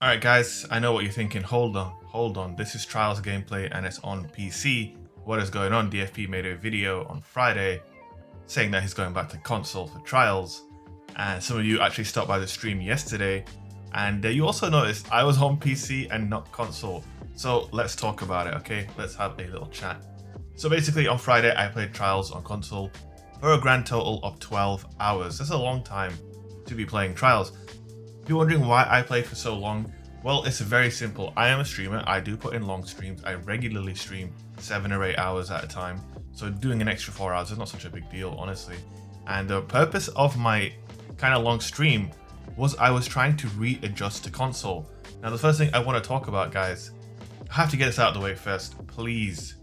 Alright guys, I know what you're thinking. Hold on. This is Trials gameplay and it's on PC. What is going on? DFP made a video on Friday saying that he's going back to console for Trials. And some of you actually stopped by the stream yesterday. And you also noticed I was on PC and not console. So let's talk about it, okay? Let's have a little chat. So basically on Friday, I played Trials on console for a grand total of 12 hours. That's a long time to be playing Trials. If you're wondering why I play for so long, well, it's very simple. I am a streamer. I do put in long streams. I regularly stream 7 or 8 hours at a time. So doing an extra 4 hours is not such a big deal, honestly. And the purpose of my kind of long stream was I was trying to readjust to console. Now, the first thing I want to talk about, guys, I have to get this out of the way first. Please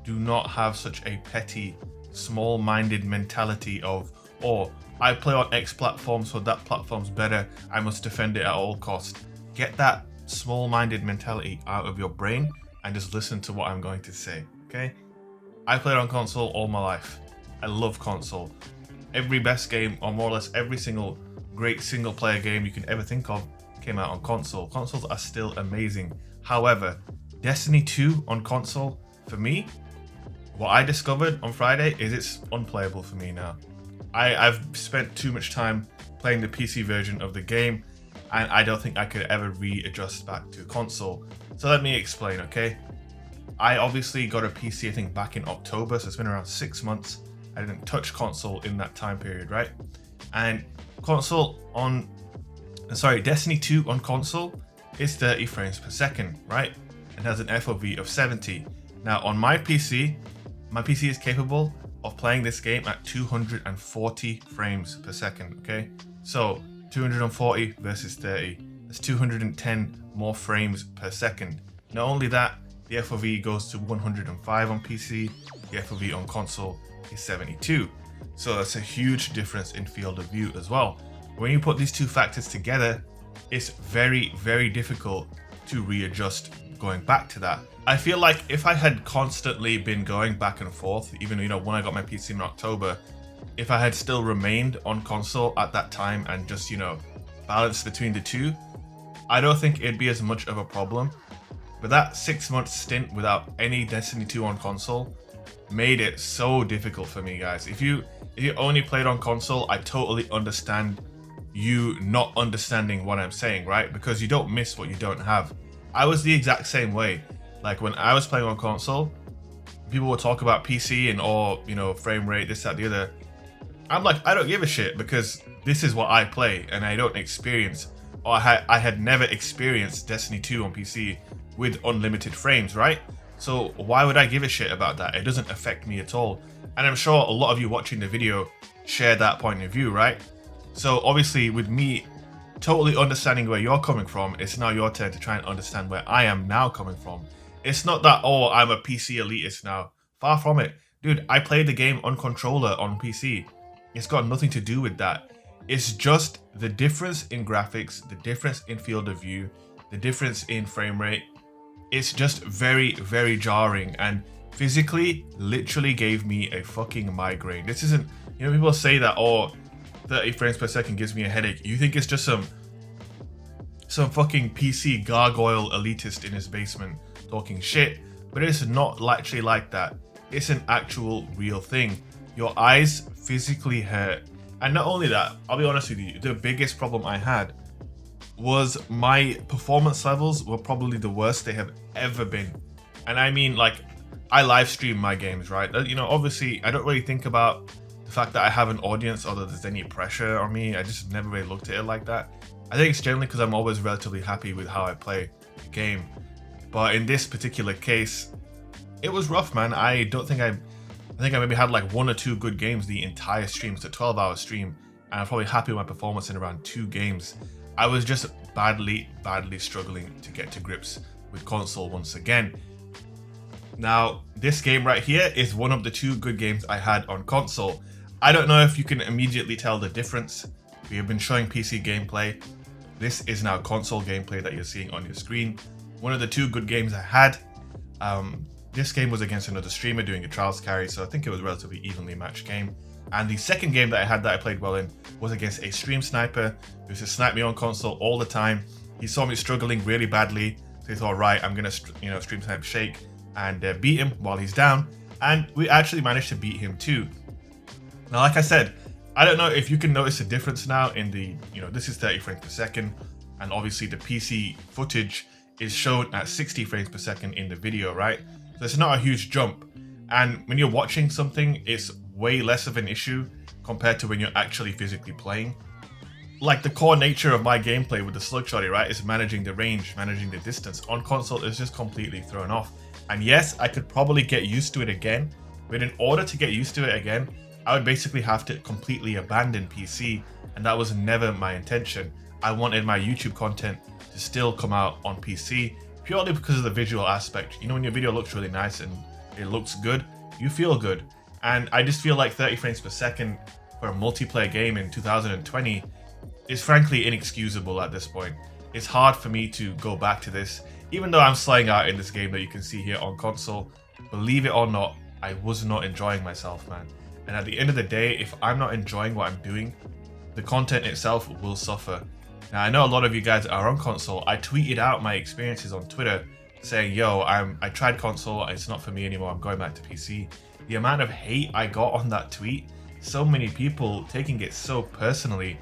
do not have such a petty, small-minded mentality of, oh, I play on X platform, so that platform's better. I must defend it at all costs. Get that small-minded mentality out of your brain and just listen to what I'm going to say, okay? I played on console all my life. I love console. Every best game, or more or less every single great single-player game you can ever think of came out on console. Consoles are still amazing. However, Destiny 2 on console, for me, what I discovered on Friday is it's unplayable for me now. I've spent too much time playing the PC version of the game, and I don't think I could ever readjust back to console. So let me explain, okay? I obviously got a PC, I think, back in October, so it's been around 6 months. I didn't touch console in that time period, right? And Destiny 2 on console is 30 frames per second, right? And has an FOV of 70. Now on my PC is capable of playing this game at 240 frames per second, okay? So 240 versus 30, that's 210 more frames per second. Not only that, the FOV goes to 105 on PC, the FOV on console is 72. So that's a huge difference in field of view as well. When you put these two factors together, it's very, very difficult to readjust going back to that. I feel like if I had constantly been going back and forth, even when I got my PC in October, if I had still remained on console at that time and just balanced between the two, I don't think it'd be as much of a problem. But that 6-month stint without any Destiny 2 on console made it so difficult for me, guys. If you only played on console, I totally understand you not understanding what I'm saying, right? Because you don't miss what you don't have. I was the exact same way. Like when I was playing on console, people would talk about PC and frame rate, this, that, the other. I'm like, I don't give a shit because this is what I play and I don't experience, or I had never experienced Destiny 2 on PC with unlimited frames, right? So why would I give a shit about that? It doesn't affect me at all. And I'm sure a lot of you watching the video share that point of view, right? So obviously with me totally understanding where you're coming from, it's now your turn to try and understand where I am now coming from. It's not that, oh, I'm a PC elitist now. Far from it. Dude, I played the game on controller on PC. It's got nothing to do with that. It's just the difference in graphics, the difference in field of view, the difference in frame rate. It's just very, very jarring and physically literally gave me a fucking migraine. This isn't, people say that, oh, 30 frames per second gives me a headache. You think it's just some fucking PC gargoyle elitist in his basement talking shit, but it's not actually like that. It's an actual real thing. Your eyes physically hurt. And not only that, I'll be honest with you, the biggest problem I had was my performance levels were probably the worst they have ever been. And I mean, like, I live stream my games, right? Obviously I don't really think about the fact that I have an audience or that there's any pressure on me. I just never really looked at it like that. I think it's generally because I'm always relatively happy with how I play the game. But in this particular case, it was rough, man. I think I maybe had like 1 or 2 good games the entire stream. It's a 12-hour stream, and I'm probably happy with my performance in around 2 games. I was just badly struggling to get to grips with console once again. Now, this game right here is one of the 2 good games I had on console. I don't know if you can immediately tell the difference. We have been showing PC gameplay. This is now console gameplay that you're seeing on your screen. One of the 2 good games I had. This game was against another streamer doing a trials carry, so I think it was a relatively evenly matched game. And the second game that I had that I played well in was against a stream sniper who used to snipe me on console all the time. He saw me struggling really badly, so he thought, right, I'm gonna stream snipe Shake and beat him while he's down, and we actually managed to beat him too. Now, like I said, I don't know if you can notice a difference now in the, this is 30 frames per second, and obviously the PC footage is shown at 60 frames per second in the video, right? So it's not a huge jump, and when you're watching something, it's way less of an issue compared to when you're actually physically playing. Like, the core nature of my gameplay with the slug shotty, right, is managing the range, managing the distance. On console, it's just completely thrown off. And yes, I could probably get used to it again, but in order to get used to it again, I would basically have to completely abandon PC, and that was never my intention. I wanted my YouTube content to still come out on PC, purely because of the visual aspect. When your video looks really nice and it looks good, you feel good. And I just feel like 30 frames per second for a multiplayer game in 2020 is frankly inexcusable at this point. It's hard for me to go back to this, even though I'm slaying out in this game that you can see here on console. Believe it or not, I was not enjoying myself, man. And at the end of the day, if I'm not enjoying what I'm doing, the content itself will suffer. Now, I know a lot of you guys are on console. I tweeted out my experiences on Twitter saying, yo, I tried console, it's not for me anymore, I'm going back to PC. The amount of hate I got on that tweet, so many people taking it so personally,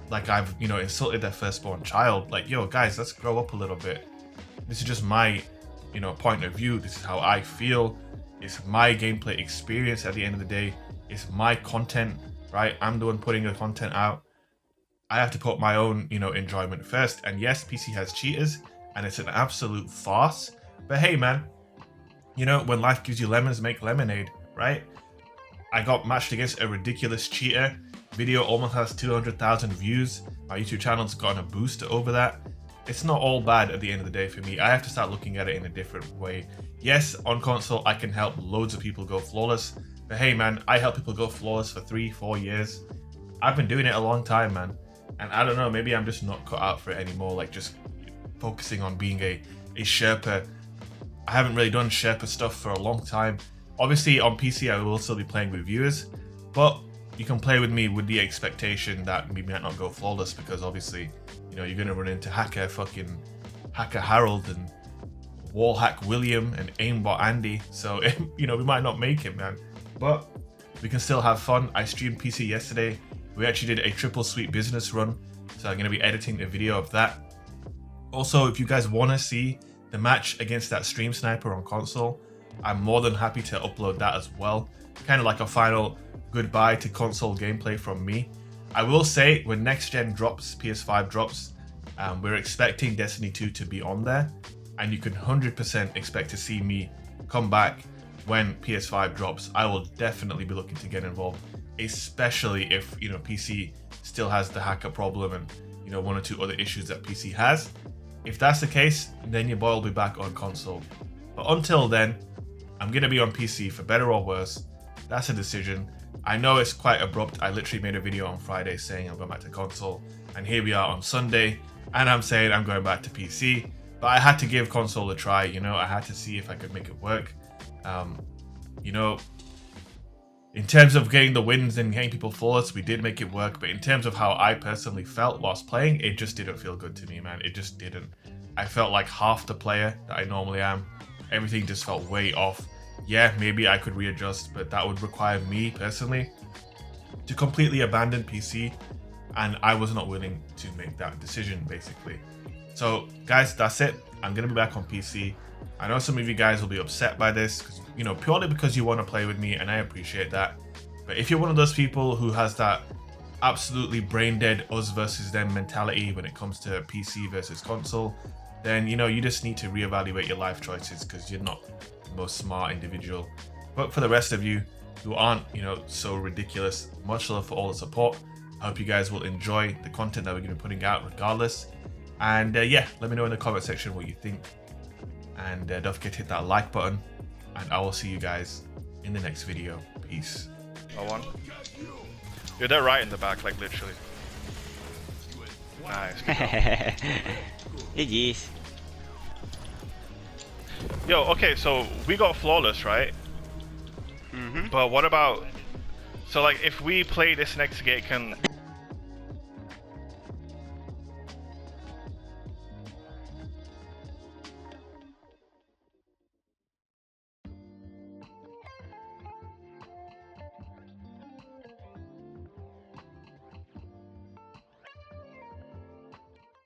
like I've, insulted their firstborn child. Like, yo, guys, let's grow up a little bit. This is just my, point of view. This is how I feel. It's my gameplay experience at the end of the day. It's my content, right? I'm the one putting the content out. I have to put my own, enjoyment first. And yes, PC has cheaters, and it's an absolute farce. But hey, man, when life gives you lemons, make lemonade, right? I got matched against a ridiculous cheater. Video almost has 200,000 views. My YouTube channel's gotten a boost over that. It's not all bad at the end of the day for me. I have to start looking at it in a different way. Yes, on console, I can help loads of people go flawless. But hey, man, I help people go flawless for 3-4 years. I've been doing it a long time, man. And I don't know, maybe I'm just not cut out for it anymore. Like, just focusing on being a Sherpa. I haven't really done Sherpa stuff for a long time. Obviously, on PC, I will still be playing with viewers. But you can play with me with the expectation that we might not go flawless, because obviously, you're going to run into Hacker Harold and Wallhack William and Aimbot Andy. So, we might not make it, man. But we can still have fun. I streamed PC yesterday. We actually did a triple sweep business run. So I'm going to be editing a video of that. Also, if you guys want to see the match against that stream sniper on console, I'm more than happy to upload that as well. Kind of like a final goodbye to console gameplay from me. I will say, when next gen drops, PS5 drops, we're expecting Destiny 2 to be on there, and you can 100% expect to see me come back when PS5 drops. I will definitely be looking to get involved, especially if PC still has the hacker problem and one or two other issues that PC has. If that's the case, then your boy will be back on console. But until then, I'm gonna be on PC for better or worse. That's a decision. I know it's quite abrupt. I literally made a video on Friday saying I'm going back to console, and here we are on Sunday, and I'm saying I'm going back to PC. But I had to give console a try, I had to see if I could make it work. In terms of getting the wins and getting people flawless, we did make it work, but in terms of how I personally felt whilst playing, it just didn't feel good to me, man. It just didn't. I felt like half the player that I normally am. Everything just felt way off. Yeah, maybe I could readjust, but that would require me personally to completely abandon PC, and I was not willing to make that decision, basically. So guys, that's it. I'm gonna be back on PC. I know some of you guys will be upset by this, purely because you want to play with me, and I appreciate that. But if you're one of those people who has that absolutely brain dead us versus them mentality when it comes to PC versus console, then you just need to reevaluate your life choices, because you're not the most smart individual. But for the rest of you who aren't so ridiculous, much love for all the support. I hope you guys will enjoy the content that we're going to be putting out regardless. And yeah, let me know in the comment section what you think, and don't forget to hit that like button, and I will see you guys in the next video. Peace. One. You're there right in the back, like literally. Nice. GG's. Yo, okay, so we got flawless, right? But what about, so like if we play this next game, can